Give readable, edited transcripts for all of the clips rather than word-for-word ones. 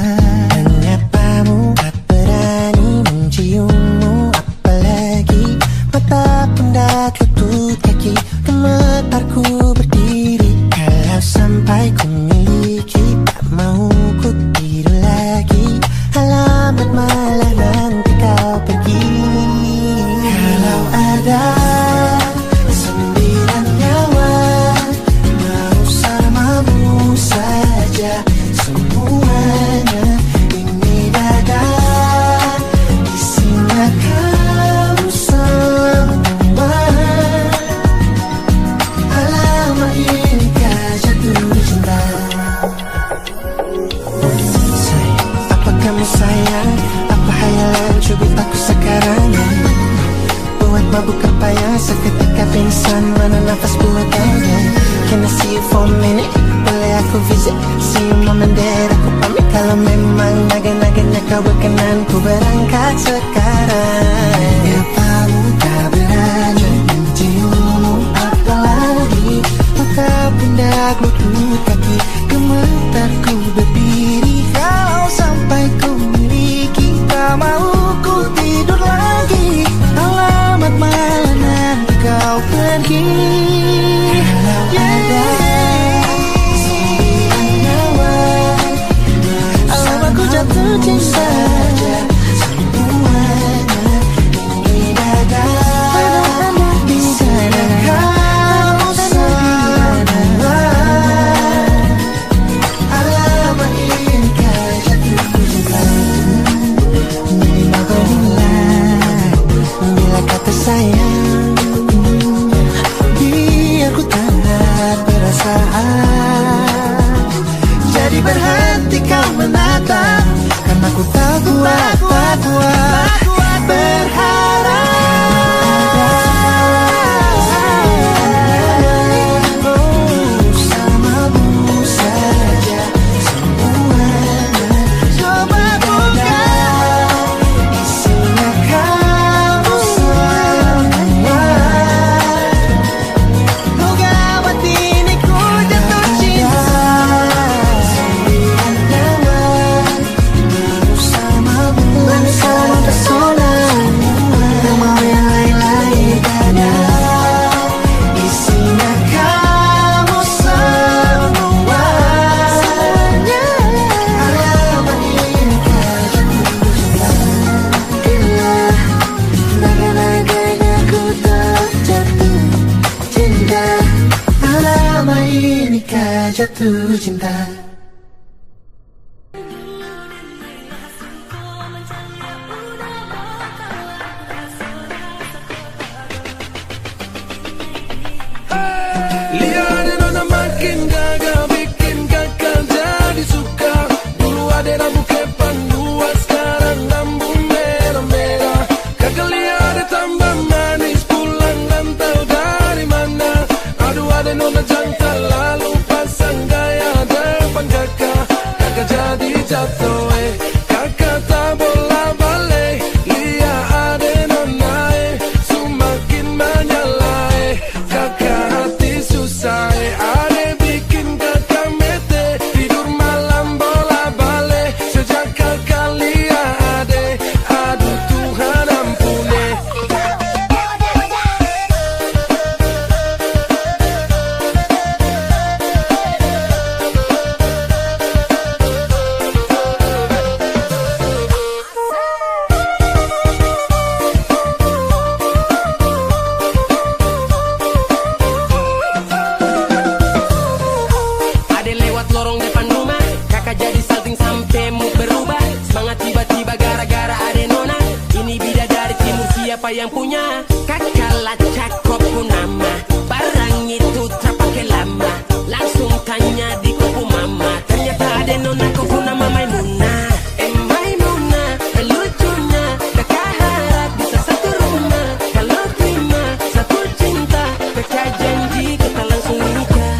Menyapamu, tak berani menciummu, apalagi mata pun dah lutut kaki. Gemetarku berdiri kalau sampai ku miliki, tak mau ku tidur lagi. Alamat malah nanti kau pergi. Kalau ada 9 nyawa mau samamu saja, semuanya ini dada isinya kamu semua. Alamak inikah jatuh cinta. Apa kamu sayang? Apa hayalan cubit aku sekarang? Buat mabuk apa yang seketika pingsan, mana nafas buatannya? Can I see you for a minute? Boleh aku visit? See you mom and dad, aku pamit kalau memang naga-naganya kau berkenan. Ku berangkat sekarang. Apamu tak berani menciummu, apalagi mata pundak lutut kaki. Gemetarku berdiri kalau sampai ku miliki, tak mau ku tidur lagi. Alamat malah nanti kau pergi. Kalau ada 9 nyawa, alamat ku jatuh cinta. Semuanya ini dada isinya kamu semua. Alamat inikah jatuh cinta. Bila berulang, bila kata sayang, biar ku tak perasaan. Jadi berhenti kau menatap, karena ku tak kuat berharap. Bersamamu saja semuanya. Coba buka, isinya kamu semua. Oh gawat ini ku jatuh cinta. 9 nyawa bersamamu pesona. Tak mau yang lain-lain dada isinya kamu semua. Alamat inikah jatuh cinta. Bila naga-naganya ku tak jatuh cinta. Alamat inikah jatuh cinta. Lihat nona makin gagal, bikin kakak jadi suka. Dulu ada rambut kepan 2, sekarang rambut merah-merah. Kakak lihat tambah manis, pulang dan tahu dari mana. Aduh ada nona jantan, lalu pasang gaya depan kakak. Kakak jadi jatuh, kakak tak bola balik. Lihat ada nona, semakin menyala, kakak hati susah. Ada bikin kakak mete, tidur malam bola balik. Sejak kakak lihat ade, aduh Tuhan ampuni. Ade lewat lorong depan rumah, kakak jadi salting sampai mood berubah. Semangat tiba-tiba gara-gara ade nona. Ini bidadari timur, siapa yang punya? Kakak lacak kopu nama, barang itu terpakai lama. Langsung tanya di kopu mama, ternyata ade nona kopu nama Maimunah. Maimunah, lucunya kakak harap bisa satu rumah. Kalau terima satu cinta, kakak janji kita langsung nikah.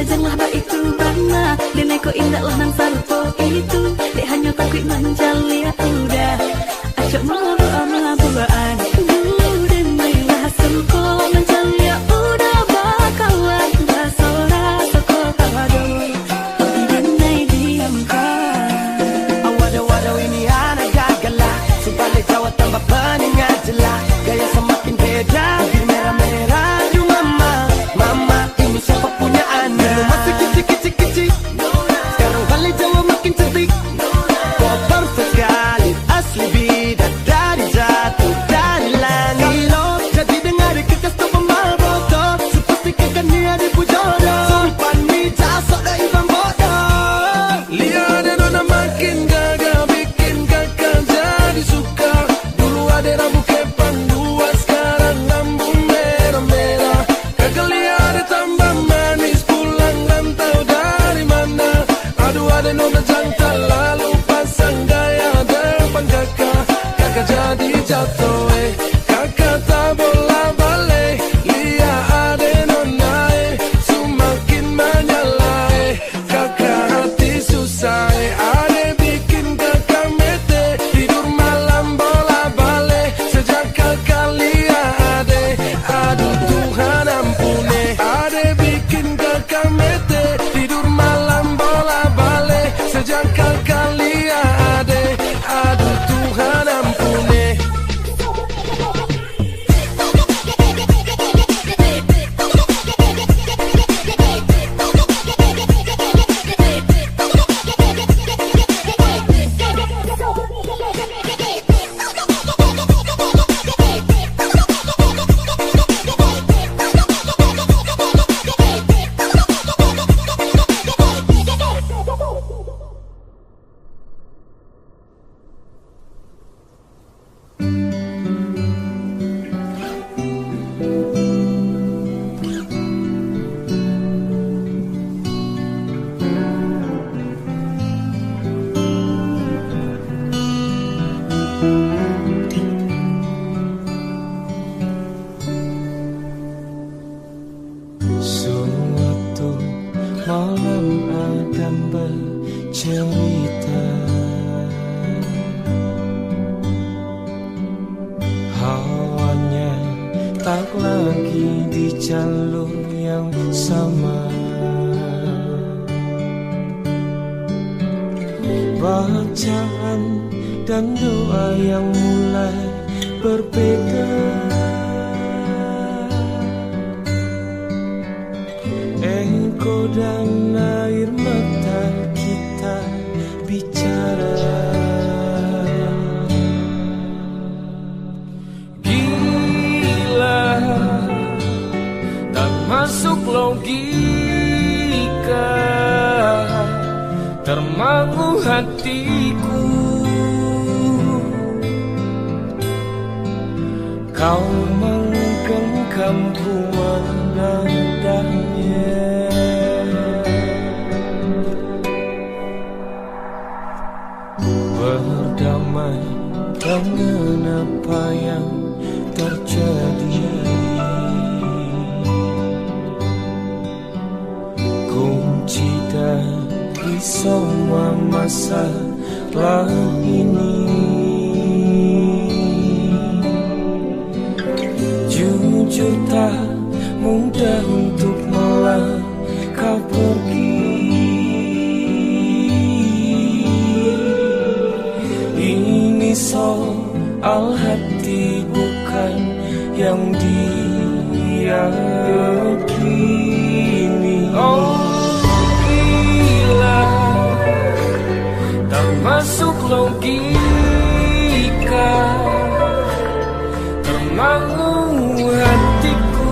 janganlah ba itu bana Dene ko indah lah nang sarupo itu Dek hanya takut menjali ya udah Acok malu ama buaan Dene lah suko menjali ya udah Bakawan basora soko kawado Dene diamkan Awado-wado ini anak gagala Sebalik Jawa tambah peningat jelas Gaya semakin beda Bibir merah-merah Aduh mama, mama ini siapa punya anak Dulu masih kecil-kecil Sekarang balik Jawa makin cantik Kotor sekali asli bidadari jatuh dari langit Kalau jadi dengar kekas tu pemal bodoh Sepastikan dia dipujodoh Sumpah ni jasok dah ibang bodoh Lihat dia nona makin gagal Bikin kakak jadi suka Dulu ada rambut kepang dua Sekarang lambung merah-merah Kakak lihat dia tambah manis Pulang rantau dari mana Aduh ada nona jantan Lalu pasang gaya depan kakak Kakak jadi jatuh Kakak tak bola balik Lihat ada nona Semakin menyala Kakak hati susah Ada bikin kakak mete Tidur malam bola balik Sejak kakak lihat Aduh Tuhan ampuni Ada bikin kakak mete Tidur malam bola balik Sejak kakak lihat Aduh Tuhan ampuni Suatu malam Adam bercerita Hawanya tak lagi di jalur yang sama Bacaan dan doa yang mulai berbeda Engkau dan air mata kita bicara Gila tak masuk logika Termangu hatiku Kau menggenggamku menandanya Berdamai dengan apa yang terjadi Kunci dari semua masalah ini Jujur tak mudah untuk melangkah pergi Ini soal hati bukan yang diyakini Oh gila tak masuk logika Termangu hatiku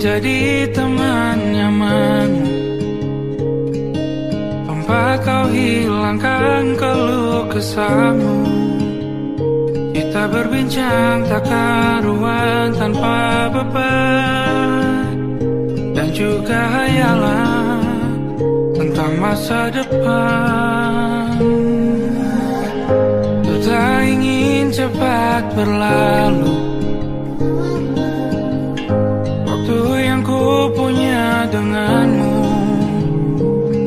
jadi teman nyaman, tempat kau hilangkan keluh kesahmu. Kita berbincang tak karuan tanpa beban, dan juga hayalan tentang masa depan. Ku tak ingin cepat berlalu waktu yang ku punya denganmu.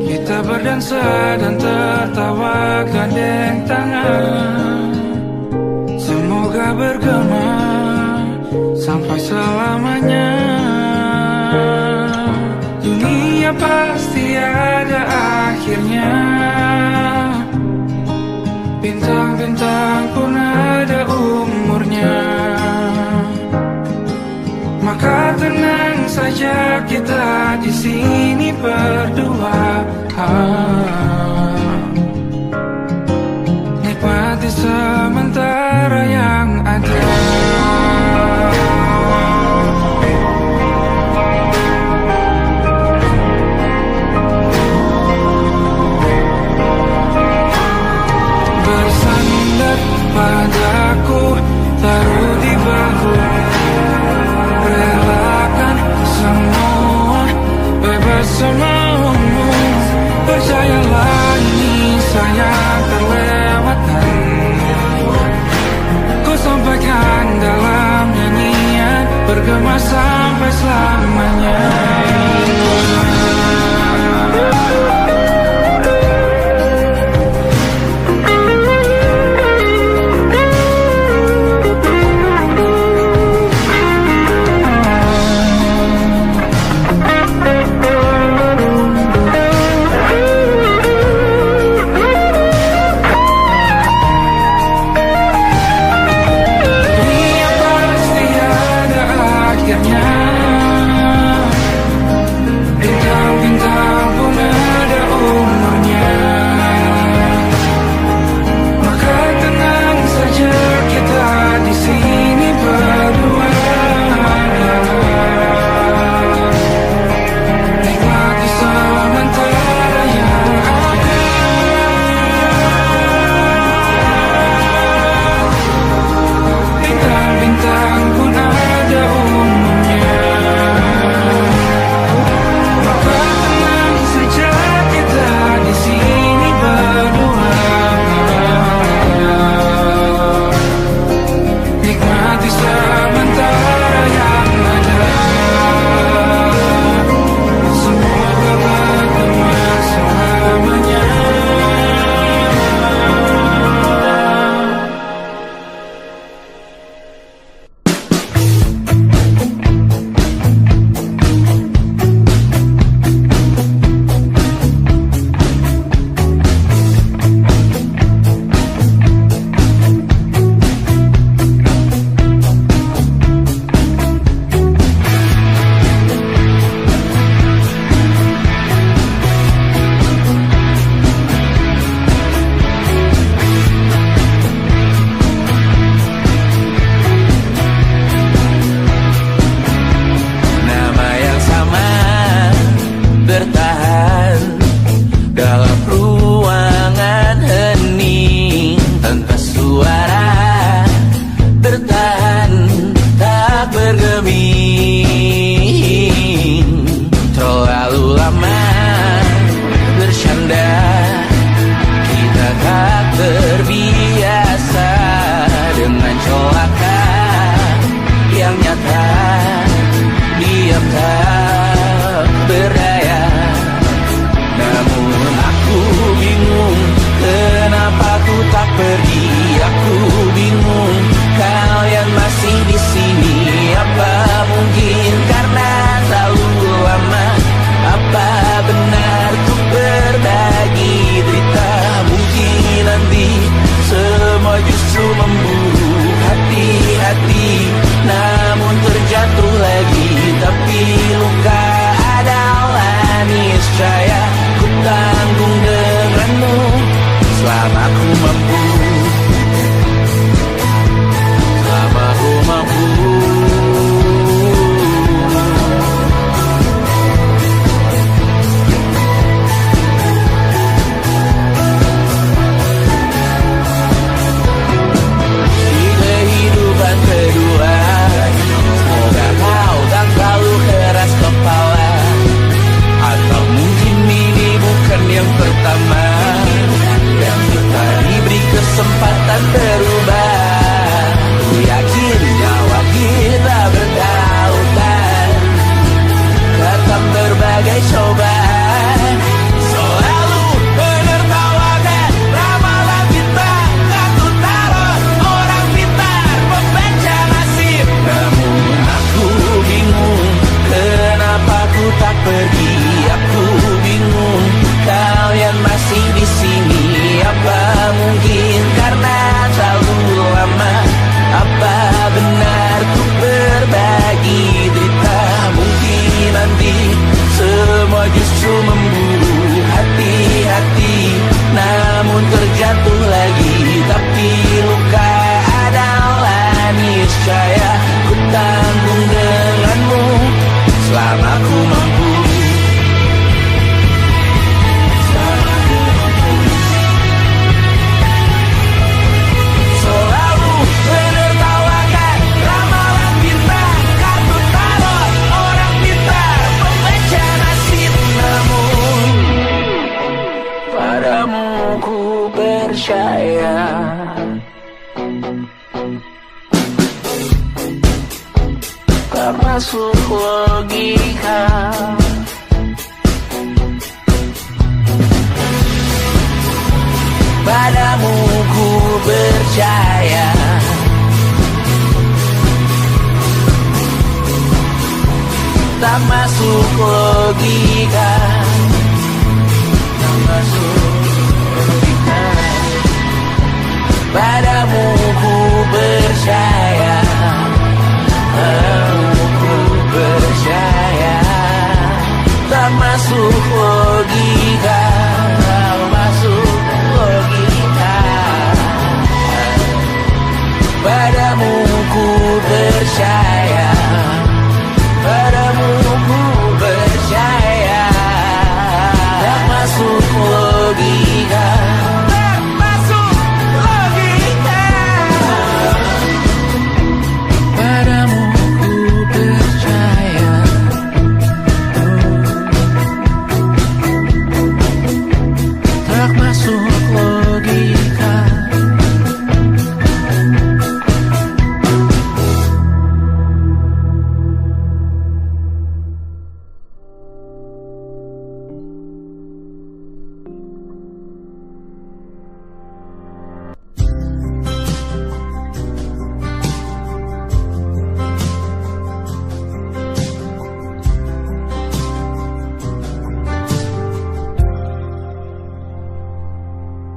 Kita berdansa dan tertawa gandeng tangan, semoga bergema sampai selamanya. Dunia pasti ada akhirnya, bintang-bintang pun ada umurnya. Maka tenang saja kita di sini berdua, nikmati sementara yang ada. Bersandar padaku, taruh di bahu, relakan semua, bebas semaumu. Percayalah ini sayang terlewatkan, ku sampaikan dalam nyanyian, bergema sampai selamanya. Selama ku mampu aku mampu. Selalu menertawakan ramalan bintang, kartu tarot orang pintar, pembaca nasib. Namun padamu ku percaya, tak masuk logika. Padamu ku percaya, tak masuk logika. Tak masuk logika. Padamu ku percaya, padamu ku percaya, tak masuk logika. Tak masuk logika. Padamu ku percaya, padamu ku percaya, tak masuk logika. Tak masuk logika. Padamu ku percaya, tak masuk logika.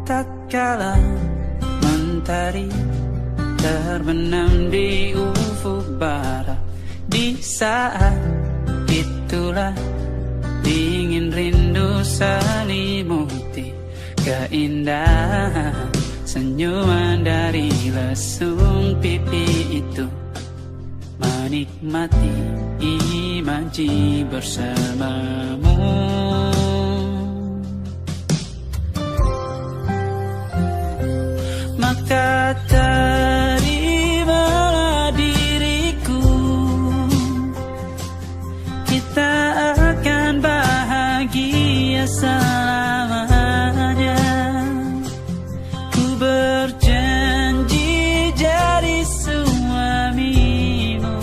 Tatkala mentari terbenam di ufuk barat, di saat itulah dingin rindu selimuti keindahan senyuman dari lesung pipi itu, menikmati imaji bersamamu. Maka terimalah diriku, kita akan bahagia selamanya. Ku berjanji jadi suamimu,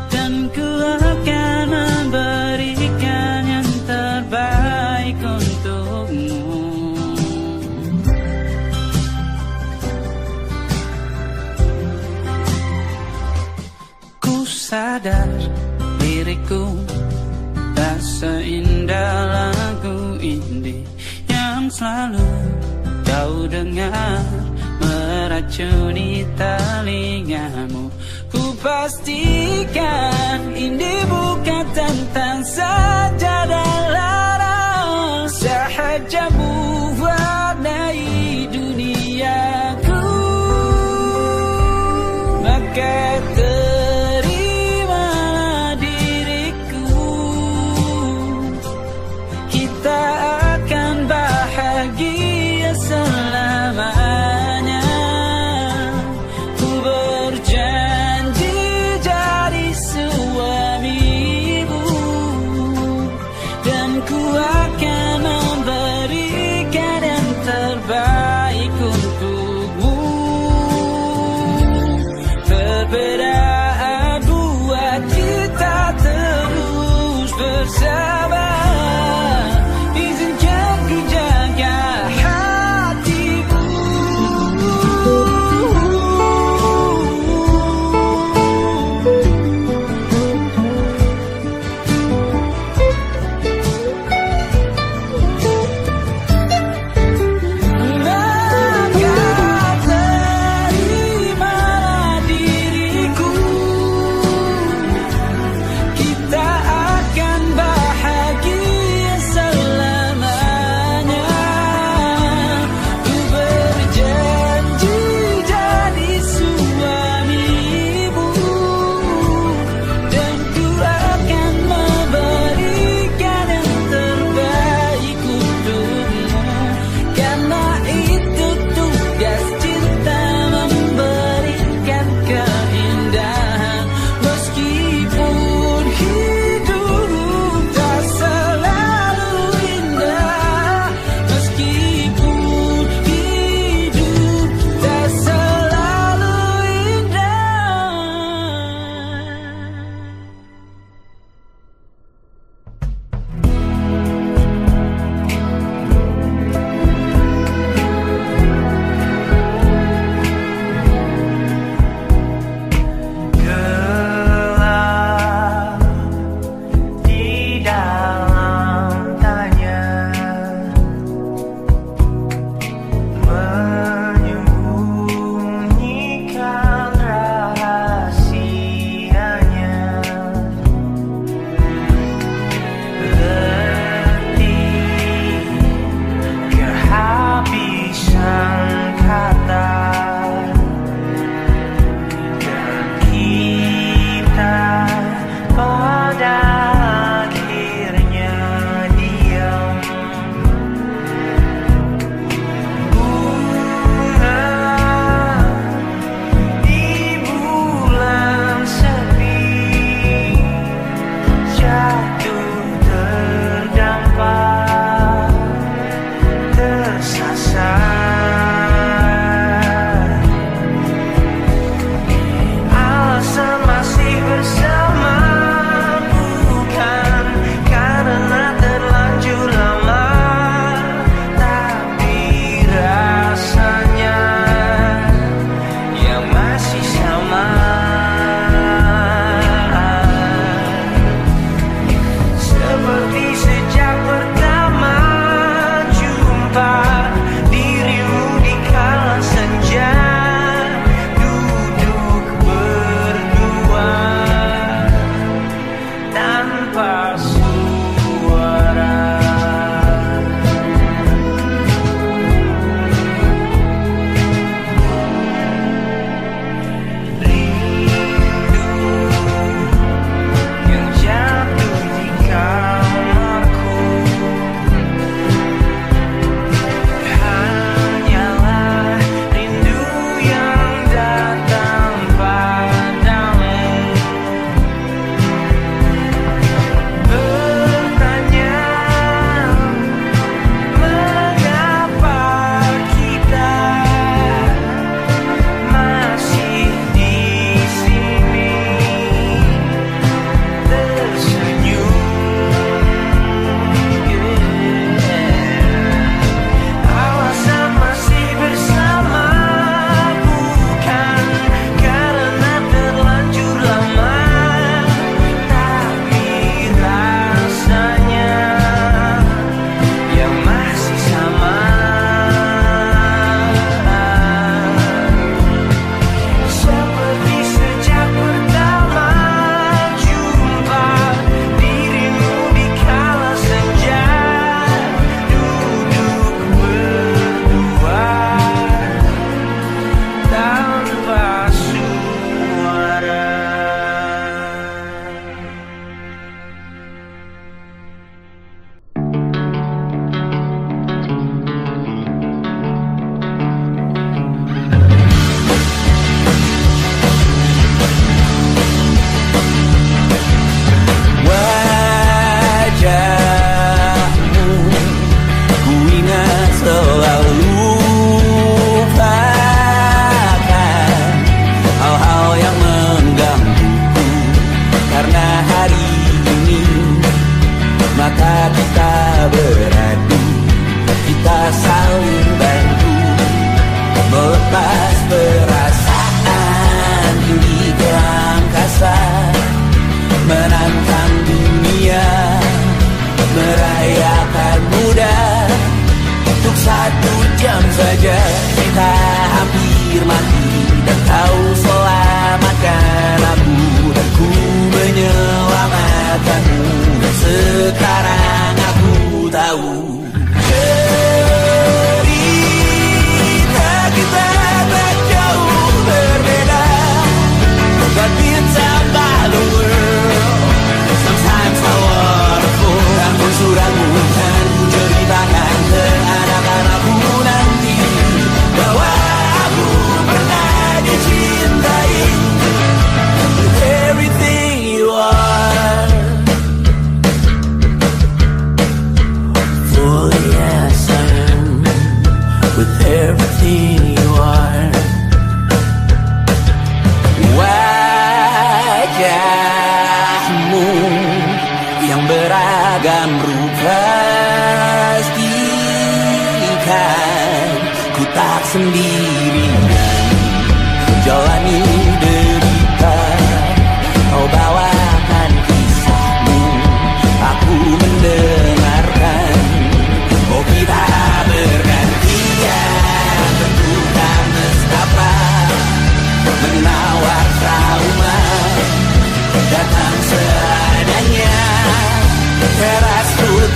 dan ku akan memberikan yang terbaik untukmu. Sadar diriku tak seindah lagu indie yang selalu kau dengar meracuni telingamu. Ku pastikan indie bukan tentang sajadah larang, sahaja mewarnai duniaku. Maka akan bahagia selamanya. Ku berjanji jadi suamimu,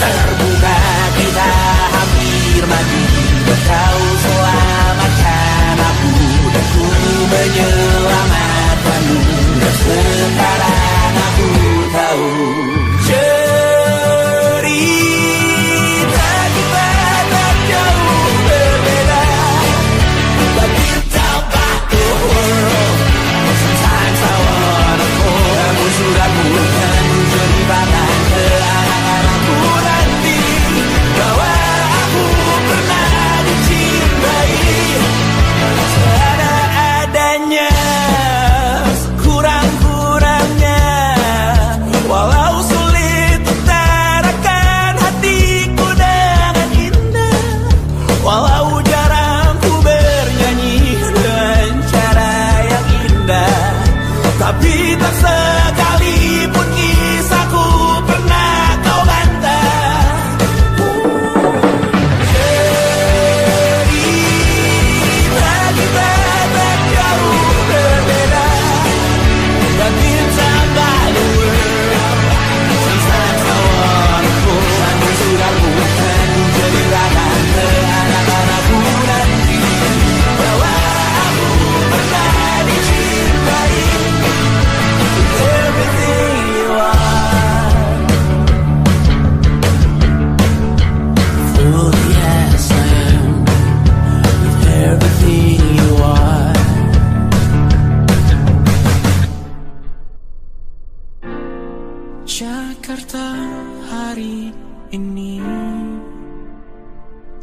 Terbuka kita hampir mati, kau selamatkan Jakarta hari ini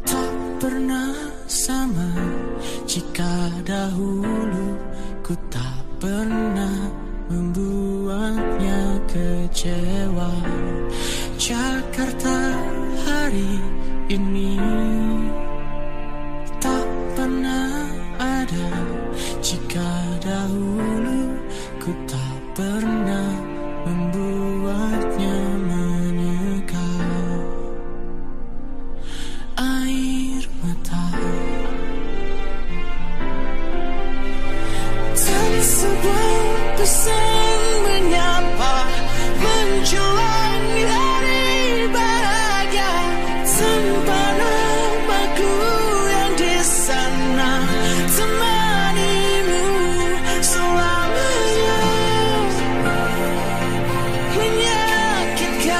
tak pernah sama jika dahulu ku tak pernah membuatnya kecewa. Jakarta hari ini tak pernah ada jika dahulu ku tak pernah membuatnya menyekal air mata. Dan sebuah pesan menyapa menjelang hari bahagia tanpa namaku yang di sana temanimu selamanya. Menyakitkan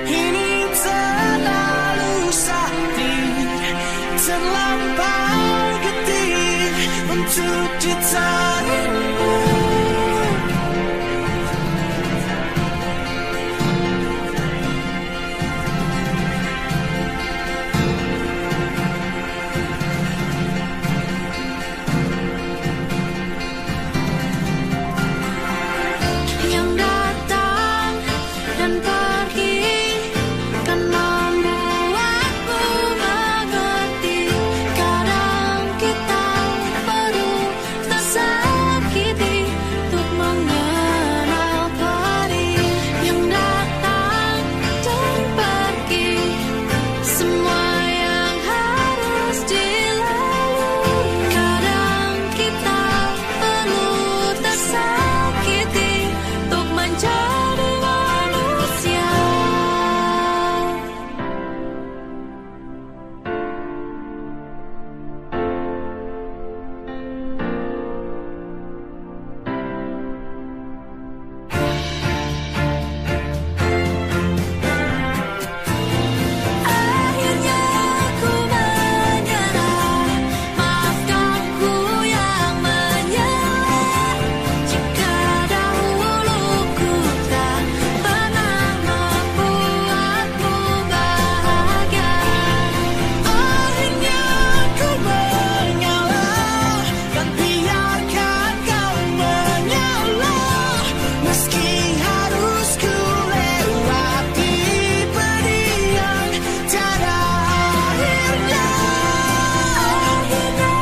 ini terlalu sakit, terlampau getih untuk ditahanmu. Yang datang dan pergi kan membuatku mengerti. Kadang kita perlu tersakiti untuk mengenal perih. Yang datang dan pergi, semua yang harus dilalui. Kadang kita perlu tersakiti untuk menjadi manusia. Akhirnya ku menyerah, maafkan ku yang menyerah. Jika dahulu ku tak pernah membuatmu bahagia. Akhirnya ku mengalah dan biarkan kau menyalah. Meski harus ku lewati pedih yang tiada akhirnya. Akhirnya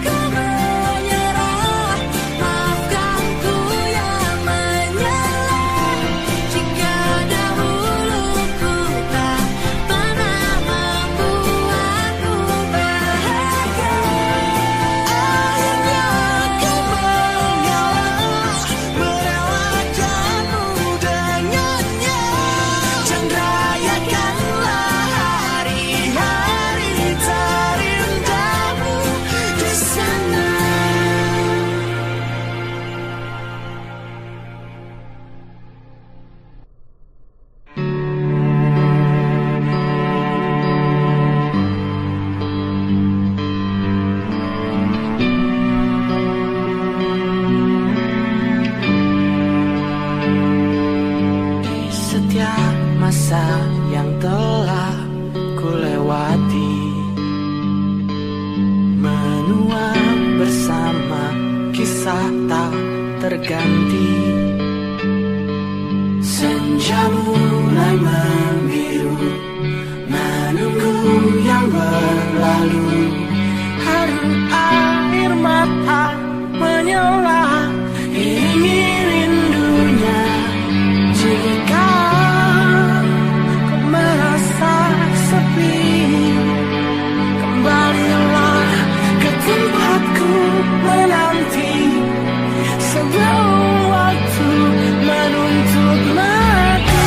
ku menyerah, maafkan ku yang menyerah. Jika dahulu ku tak pernah membuatmu bahagia. Akhirnya ku mengalah, merelakanmu dengannya. Dan rayakanlah hari-hari terindahmu di sana. Di setiap masa yang telah ku lewati, menua bersama kisah tak terganti. Senja mulai membiru, menunggu yang berlalu. Haru air mata menyala, iringi rindunya. Jika kau merasa sepi, kembalilah ke tempatku menanti. Sebelum waktu menuntut mati.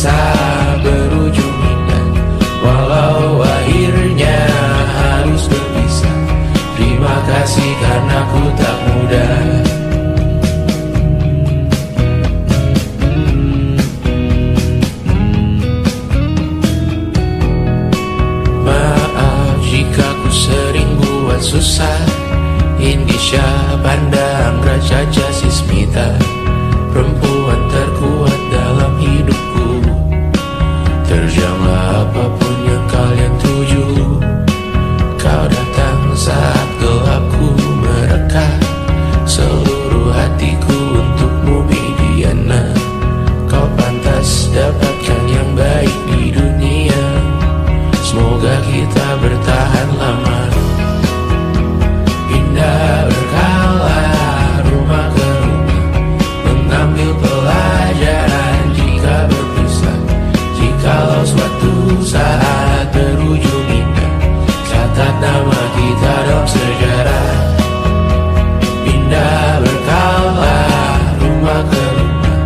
bisa berujung indah, walau akhirnya harus berpisah. Terima kasih karena ku tak mudah. Maaf jika ku sering buat susah. Indisha, pandang Raja Jasismita, perempuan terkuat dalam hidupku. Terjanglah apapun yang kalian tuju. Kau datang saat gelapku mereka, seluruh hatiku untukmu Bidiana. Kau pantas dapatkan yang baik di dunia. Semoga kita bertahan lama. Pindah berkala rumah ke rumah, mengambil pelajaran jika berpisah. Jikalau suatu saat berujung indah, catat nama kita dalam sejarah. Pindah berkala rumah ke rumah,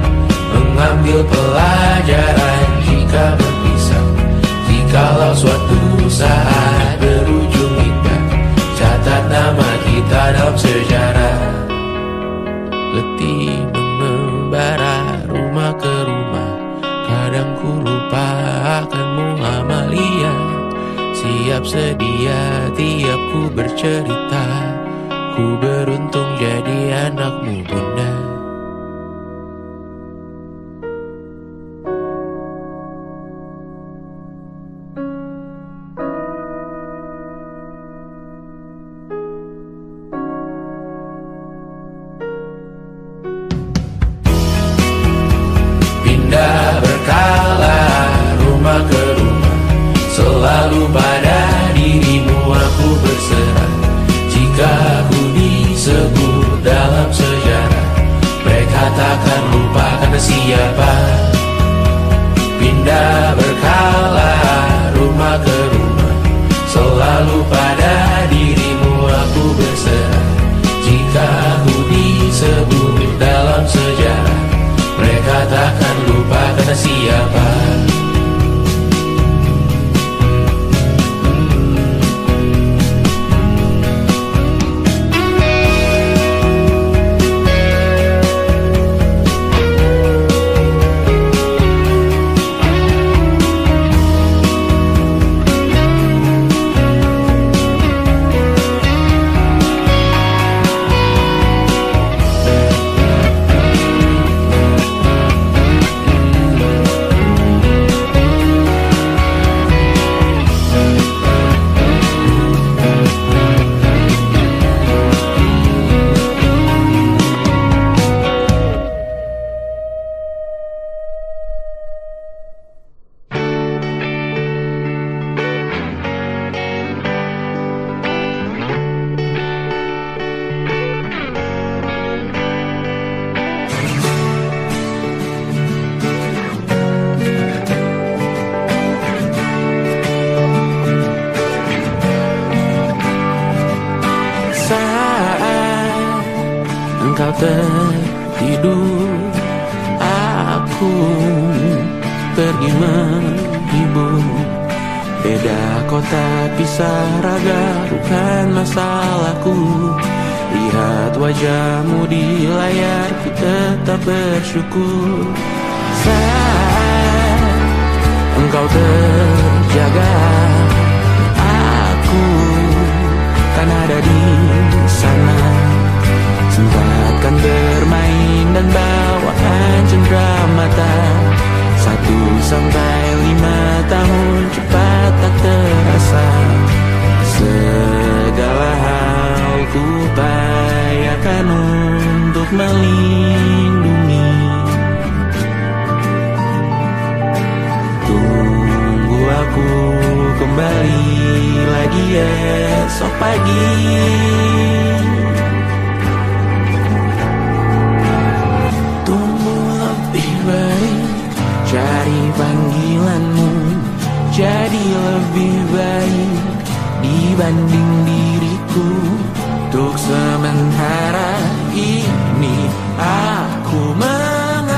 mengambil pelajaran jika berpisah. Jikalau suatu saat berujung indah, catat nama kita dalam sejarah. Letih mengembara rumah ke rumah, kadang ku lupa akanmu Amalia. Siap sedia tiap ku bercerita, ku beruntung jadi anakmu bunda. Pindah berkala rumah ke rumah, selalu pada dirimu aku berserah. Jika aku disebut dalam sejarah, mereka takkan lupa karena siapa. Pindah berkala rumah ke rumah, selalu pada dirimu aku berserah. Jika aku disebut dalam sejarah, mereka takkan lupa karena siapa. Engkau tertidur, aku pergi menghibur. Beda kota pisah raga bukan masalahku. Lihat wajahmu di layar, ku tetap bersyukur. Saat engkau terjaga, aku kan ada di sana. Sempatkan bermain dan bawaan cenderamata. 1 sampai 5 tahun cepat tak terasa. Segala hal ku upayakan untuk melindungi. Tunggu aku kembali lagi esok pagi. Cari panggilanmu jadi lebih baik dibanding diriku. Untuk sementara ini aku mengembara.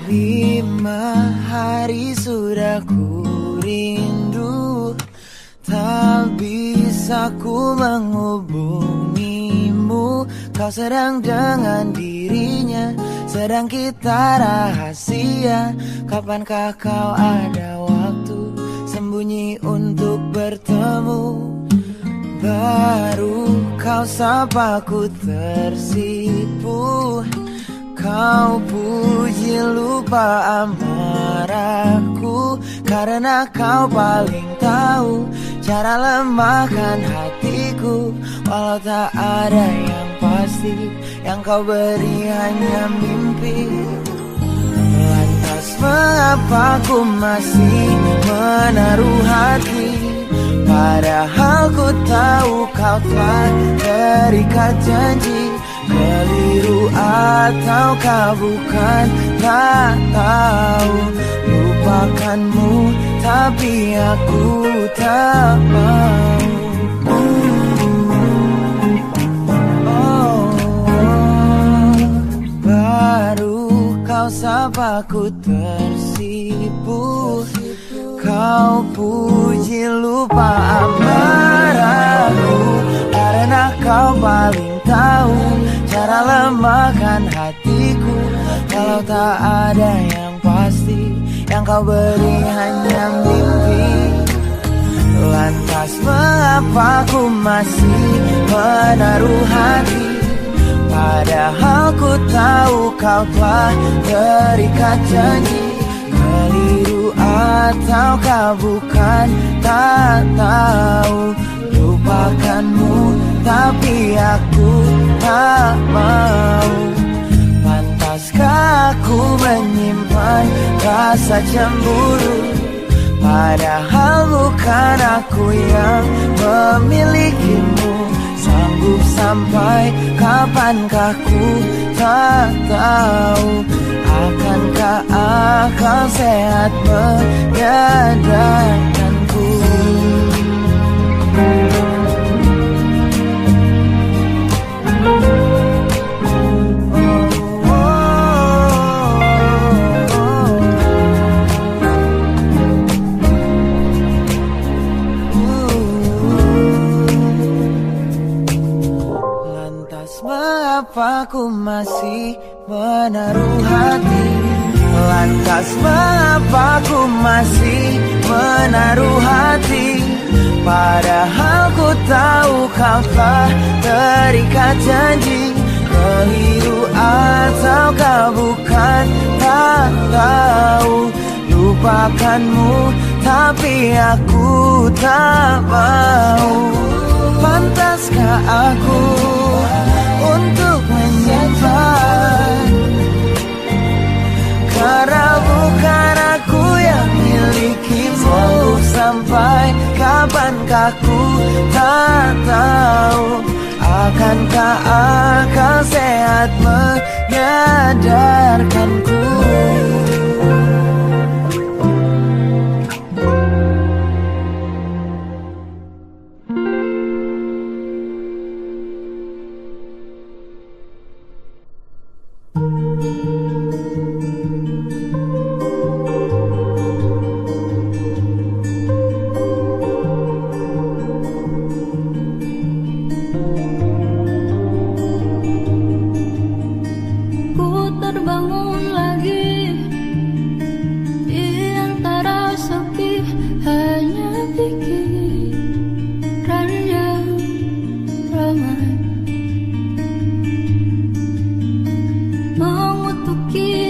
5 hari sudah ku rindu, tak bisa ku menghubungimu. Kau sedang dengan dirinya, sedang kita rahasia. Kapankah kau ada waktu sembunyi untuk bertemu? Baru kau sapa ku tersipu. Kau puji lupa amarahku, karena kau paling tahu cara lemahkan hatiku. Walau tak ada yang pasti, yang kau beri hanya mimpi. Lantas mengapa ku masih menaruh hati, padahal ku tahu kau telah terikat janji. Keliru ataukah bukan, tak tahu. Lupakanmu tapi aku tak mau. Baru kau sapa ku tersipu. Kau puji lupa amarahku, karena kau paling tahu cara lemahkan hatiku. Kalau tak ada yang pasti, yang kau beri hanya mimpi. Lantas mengapa ku masih menaruh hati, padahal ku tahu kau telah terikat janji. Keliru ataukah bukan, tak tahu. Lupakanmu tapi aku tak mau. Pantaskah aku menyimpan rasa cemburu, padahal bukan aku yang memilikimu. Sanggup sampai kapankah ku tak tahu. Akankah akal sehat menyadarkanku? Lantas mengapa ku masih menaruh hati? Lantas mengapa ku masih menaruh hati? Padahal ku tahu kau telah terikat janji. Keliru ataukah bukan, tak tahu. Lupakanmu tapi aku tak mau. Pantaskah aku untuk menyimpan, karena bukan aku yang milikimu. Sanggup sampai kapankah ku tak tahu. Akankah akal sehat menyadarkanku? Mengutuki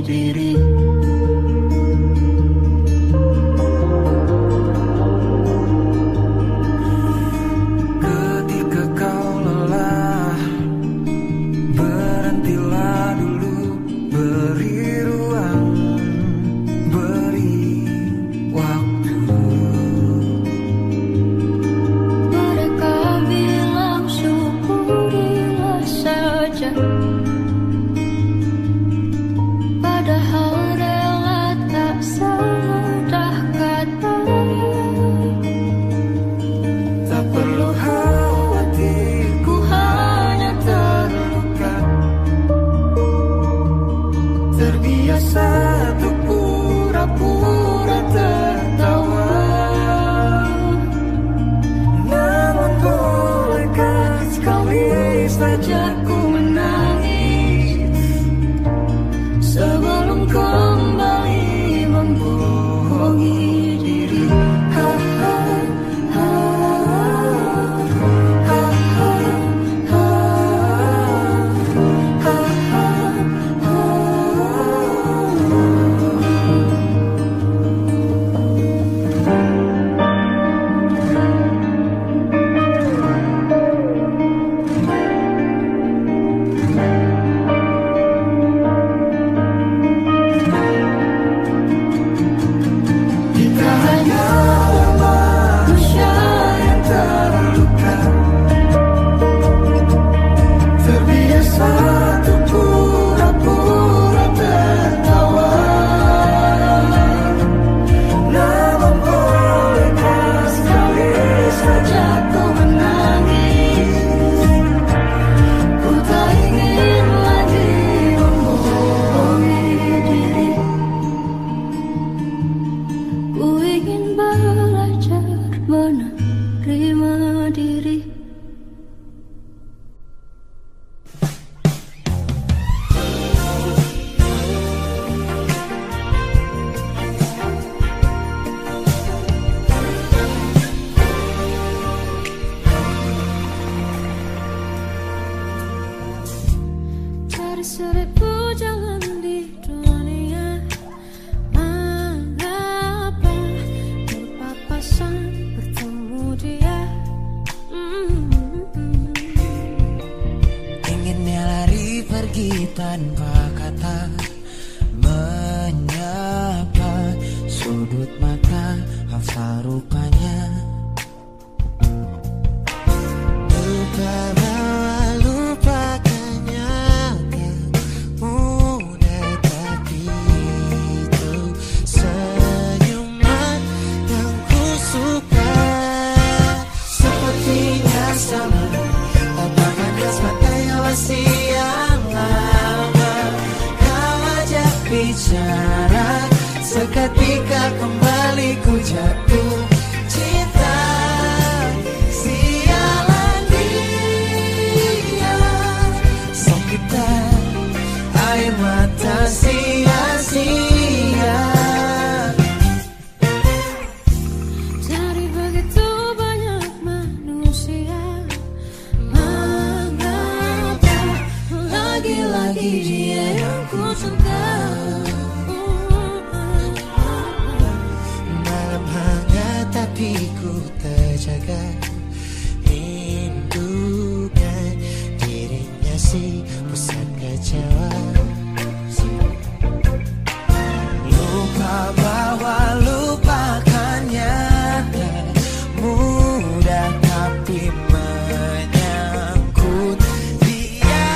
diri. Ketika kau lelah, berhentilah dulu, beri ruang, beri waktu. Mereka bilang syukurilah saja, padahal rela tak semudah katanya. Tak perlu khawatir, Ku hanya terluka, terbiasa untuk pura-pura tertawa. Namun bolehkah sekali saja ku menangis sebelum kembali membohongi diri. Ha, ha, ha, ha, ha, ha, ha, ha, ha. Kita hanya manusia yang terluka, terbiasa untuk pura-pura tertawa. Namun bolehkah sekali saja ku menangis, Ku tak ingin lagi membohongi diri. Ku ingin belajar menerima diri. Cari seribu jalan di dunia, mengapa berpapasan bertemu dia? Inginnya lari pergi tanpa kata, menyapa sudut mata hafal rupanya. Lupa bahwa lupakannya kan mudah, tapi itu senyuman yang ku suka. Sepertinya sama, tapakan khas matanya masih yang lama. Kau ajak bicara, seketika kembali ku jatuh cinta. Sialan dia, sakitan air mata sia-sia. Dari begitu banyak manusia, mengapa lagi-lagi dia yang ku suka? Malam hangat tapi ku terjaga, rindukan dirinya si pusat kecewa. Lupa bahwa lupakannya tak mudah, tapi menyangkut dia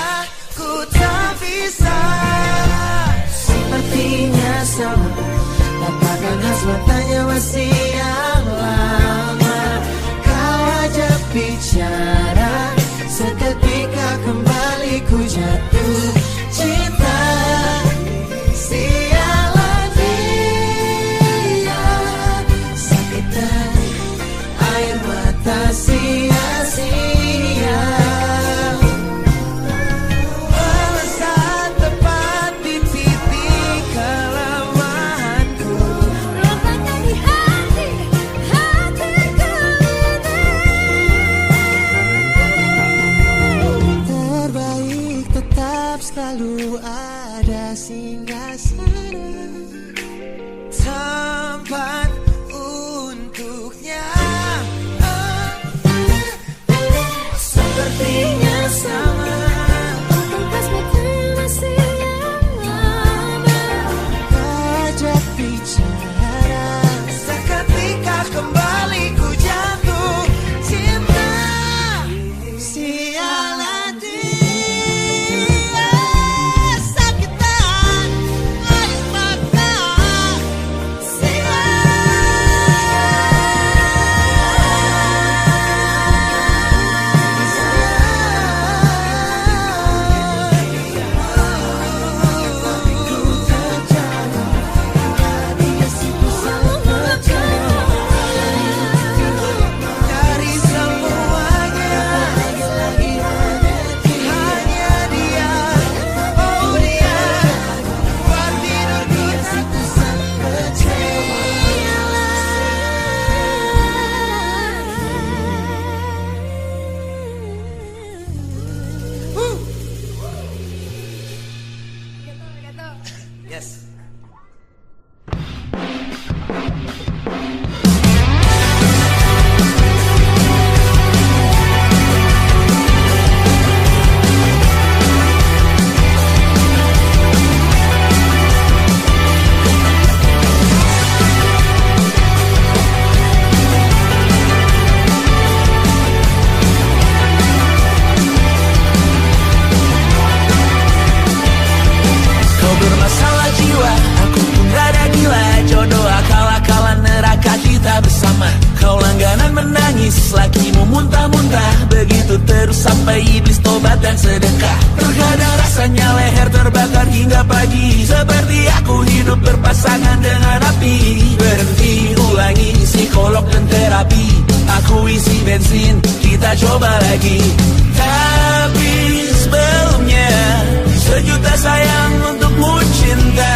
ku tak bisa. Sepertinya sama, tapakan khas matanya masih yang lama. Kau ajak bicara, seketika kembali ku jatuh cinta. Sialan dia, sakitan air mata sia-sia. Pada saat tepat di titik kelemahanku, Letakkan di hatiku ini. terbaik tetap selalu hingga pagi. Seperti aku hidup berpasangan dengan api. Berhenti, ulangi psikolog dan terapi. Aku isi bensin, kita coba lagi. Tapi sebelumnya, sejuta sayang untukmu cinta.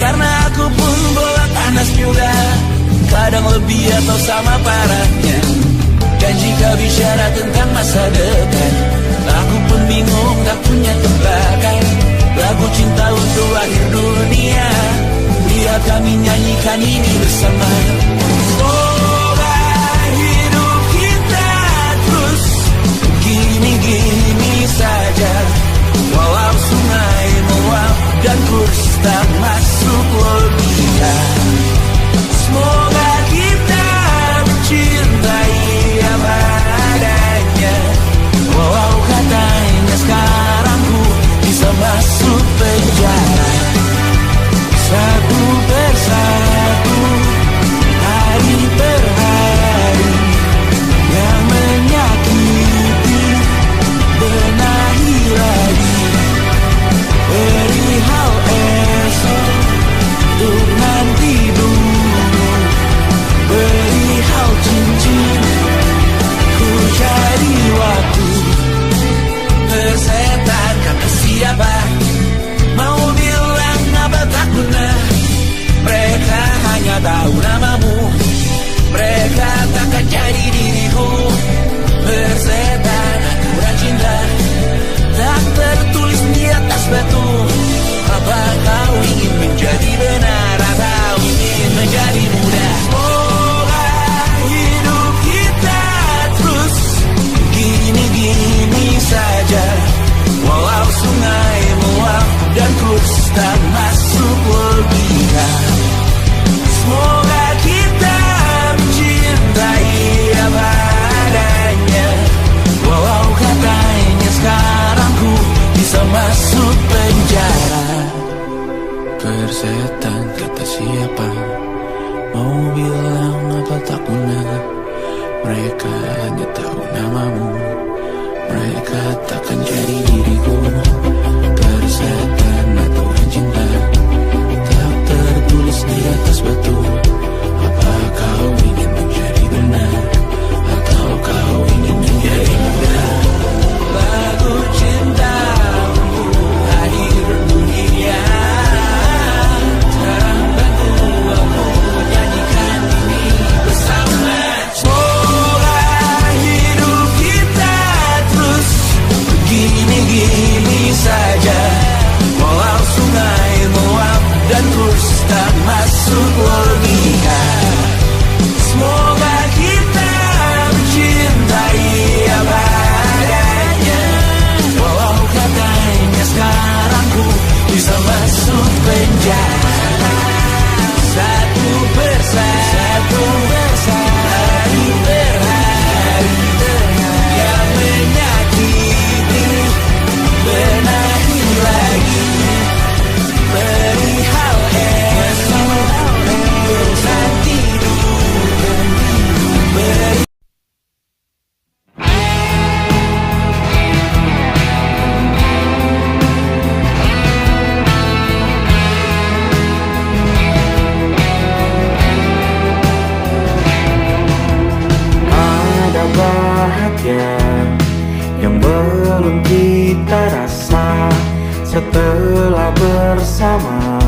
Karena aku pun bola panas juga, kadang lebih atau sama parahnya. Dan jika bicara tentang masa depan, aku pun bingung tak punya tebakan. Lagu cinta untuk akhir dunia, biar kami nyanyikan ini bersama. Semoga hidup kita terus gini-gini saja. Walau sungai meluap dan kurs tak masuk logika. Semoga kita mencintai apa adanya. Walau katanya sekarang ku bisa masuk penjara. Satu persatu, hari per hari, yang menyakiti benahi lagi. Perihal esok untuk nanti dulu. Perihal cincin ku cari waktu. Persetan kata siapa, mau bilang apa tak guna. Mereka hanya tahu namamu, mereka takkan jadi diriku. Persetan aturan cinta tak tertulis di atas batu. Apa kau ingin menjadi benar atau ingin menjadi muda? Semoga hidup kita terus gini-gini saja. Walau sungai meluap dan kurs tak masuk logika. Semoga kita mencintai apa adanya. Walau katanya sekarang ku bisa masuk penjara. Persetan kata siapa, mau bilang apa tak guna. Mereka hanya tahu namamu, mereka takkan jadi diriku. Persetan aturan cinta tak tertulis di atas batu. Apa kau ingin menjadi benar atau kau ingin menjadi muda? Lagu cinta untuk akhir dunia. Sekarang bantu aku nyanyikan ini bersama. Semoga hidup kita terus begini-gini saja. Walau sungai meluap dan kurs tak masuk logika. Semoga kita mencintai apa adanya. Walau katanya sekarang ku bisa masuk penjara. Satu persatu, hari per hari, yang menyakiti benahi lagi. Perihal esok nanti dulu. Ada bahagia yang belum kita rasa setelah bersama.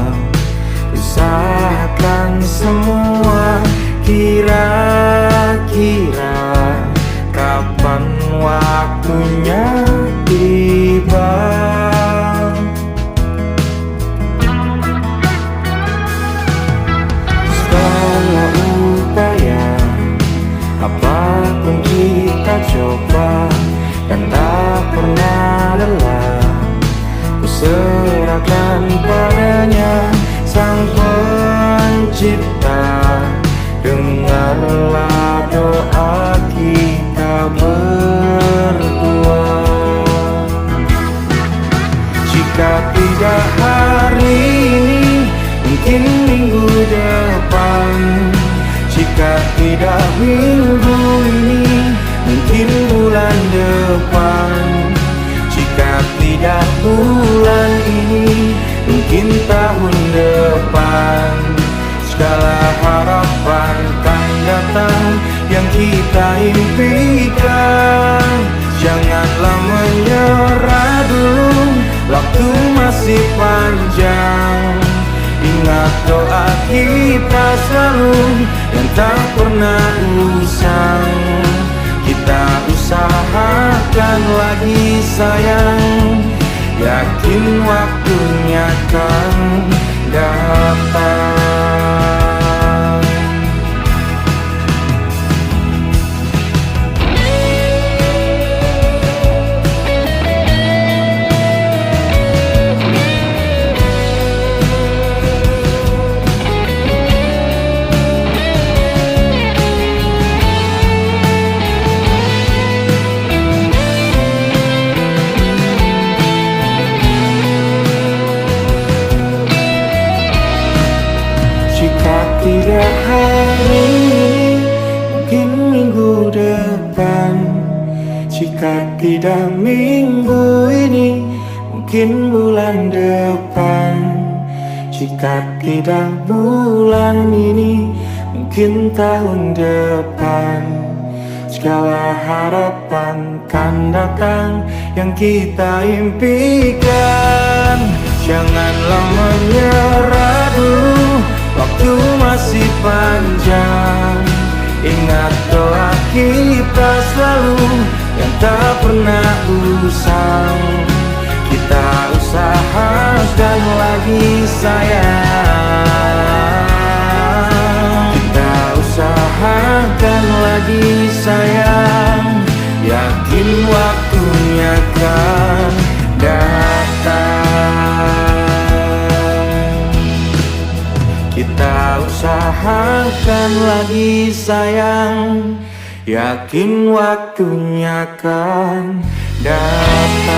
Usahakan semua, kira-kira kapan waktunya tiba. Segala upaya, apapun kita coba dan tak pernah lelah. Ku serahkan padanya Sang Pencipta. Dengarlah doa kita berdua. Jika tidak hari ini, mungkin minggu depan. Jika tidak minggu ini, mungkin bulan depan. Jika tidak bulan ini, Yakin tahun depan segala harapan kan datang yang kita impikan. Janganlah menyerah dulu, waktu masih panjang. Ingat doa kita selalu yang tak pernah usang. Kita usahakan lagi sayang, yakin waktunya kan datang. Jika tidak hari ini, mungkin minggu depan. Jika tidak minggu ini, mungkin bulan depan. Jika tidak bulan ini, mungkin tahun depan. Segala harapan kan datang yang kita impikan. Janganlah menyerah dulu, waktu masih panjang. Ingat doa kita selalu yang tak pernah usang. Kita usahakan lagi sayang. Kita usahakan lagi sayang, yakin waktunya kan datang. Kita usahakan lagi sayang, yakin waktunya kan datang.